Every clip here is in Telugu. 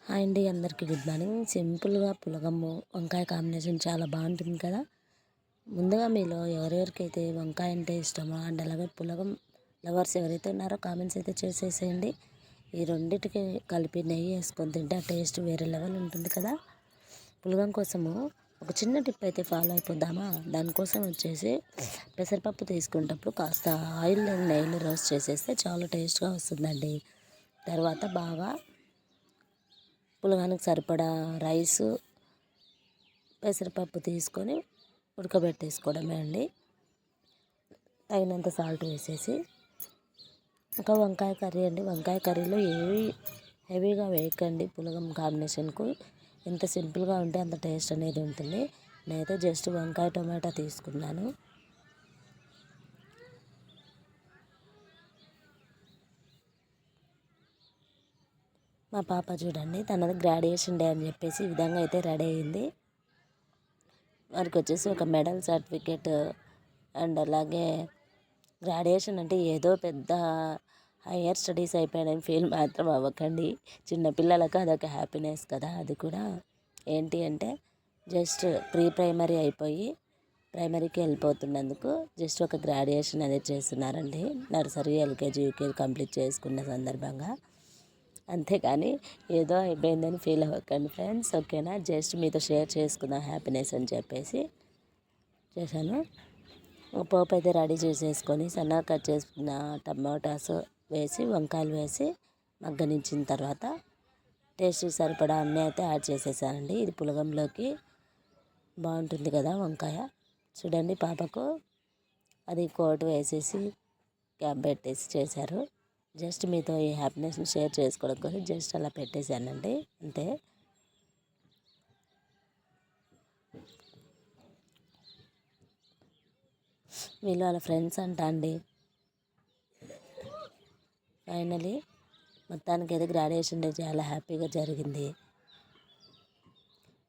హాయ్ అండి, అందరికీ గుడ్ మార్నింగ్. సింపుల్గా పులగము వంకాయ కాంబినేషన్ చాలా బాగుంటుంది కదా. ముందుగా మీలో ఎవరెవరికైతే వంకాయ అంటే ఇష్టమో అండ్ అలాగే పులగం లవర్స్ ఎవరైతే ఉన్నారో కామెంట్స్ అయితే చేసేసేయండి. ఈ రెండింటికి కలిపి నెయ్యి వేసుకొని తింటే ఆ టేస్ట్ వేరే లెవెల్ ఉంటుంది కదా. పులగం కోసము ఒక చిన్న టిప్ అయితే ఫాలో అయిపోద్దామా. దానికోసం వచ్చేసి పెసరపప్పు తీసుకునేటప్పుడు కాస్త ఆయిల్ నెయ్యిలో రోస్ట్ చేసేస్తే చాలా టేస్ట్గా వస్తుందండి. తర్వాత బాగా పులగానికి సరిపడా రైసు పెసరపప్పు తీసుకొని ఉడకబెట్టేసుకోవడమే అండి. తగినంత సాల్ట్ వేసేసి ఇంకా వంకాయ కర్రీ అండి. వంకాయ కర్రీలో ఏవి హెవీగా వేయకండి. పులగం కాంబినేషన్కు ఎంత సింపుల్గా ఉంటే అంత టేస్ట్ అనేది ఉంటుంది. నేనైతే జస్ట్ వంకాయ టొమాటో తీసుకున్నాను. మా పాప చూడండి, తనది గ్రాడ్యుయేషన్ డే అని చెప్పేసి ఈ విధంగా అయితే రెడీ అయింది. వారికి వచ్చేసి ఒక మెడల్ సర్టిఫికేట్ అండ్ అలాగే గ్రాడ్యుయేషన్ అంటే ఏదో పెద్ద హయ్యర్ స్టడీస్ అయిపోయాడని ఫీల్ మాత్రం అవ్వకండి. చిన్నపిల్లలకు అదొక హ్యాపీనెస్ కదా. అది కూడా ఏంటి అంటే జస్ట్ ప్రీ ప్రైమరీ అయిపోయి ప్రైమరీకి వెళ్ళిపోతున్నందుకు జస్ట్ ఒక గ్రాడ్యుయేషన్ అనేది చేస్తున్నారండి. నర్సరీ, ఎల్కేజీ, యూకేజీ కంప్లీట్ చేసుకున్న సందర్భంగా. అంతేకాని ఏదో అయిపోయిందని ఫీల్ అవ్వకండి ఫ్రెండ్స్, ఓకేనా. జస్ట్ మీతో షేర్ చేసుకుందాం హ్యాపీనెస్ అని చెప్పేసి చేశాను. పోపు అయితే రెడీ చేసేసుకొని సన్నగా కట్ చేసుకున్న టమాటాస్ వేసి వంకాయలు వేసి మగ్గనించిన తర్వాత టేస్ట్కి సరిపడా అన్నీ అయితే యాడ్ చేసేసానండి. ఇది పులగంలోకి బాగుంటుంది కదా వంకాయ. చూడండి, పాపకు అది కోట్ వేసేసి క్యాప్ పెట్టేసి చేశారు. జస్ట్ మీతో ఈ హ్యాపీనెస్ని షేర్ చేసుకోవడం కోసం జస్ట్ అలా పెట్టేశానండి, అంతే. వీళ్ళు వాళ్ళ ఫ్రెండ్స్ అంట అండి. ఫైనలీ మొత్తానికి అయితే గ్రాడ్యుయేషన్ డే చాలా హ్యాపీగా జరిగింది.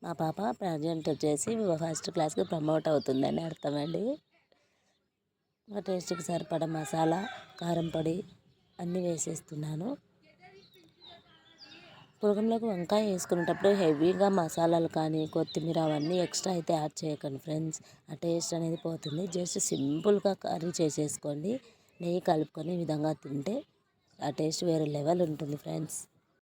మా పాప ప్రజెంట్ వచ్చేసి ఫస్ట్ క్లాస్కి ప్రమోట్ అవుతుందని అర్థమండి. మా టేస్ట్కి సరిపడా మసాలా, కారం పొడి అన్నీ వేసేస్తున్నాను. పులగంలోకి వంకాయ వేసుకునేటప్పుడు హెవీగా మసాలాలు కానీ కొత్తిమీర అవన్నీ ఎక్స్ట్రా అయితే యాడ్ చేయకండి ఫ్రెండ్స్, ఆ టేస్ట్ అనేది పోతుంది. జస్ట్ సింపుల్గా కర్రీ చేసేసుకోండి. నెయ్యి కలుపుకొని ఈ విధంగా తింటే ఆ టేస్ట్ వేరే లెవెల్ ఉంటుంది ఫ్రెండ్స్.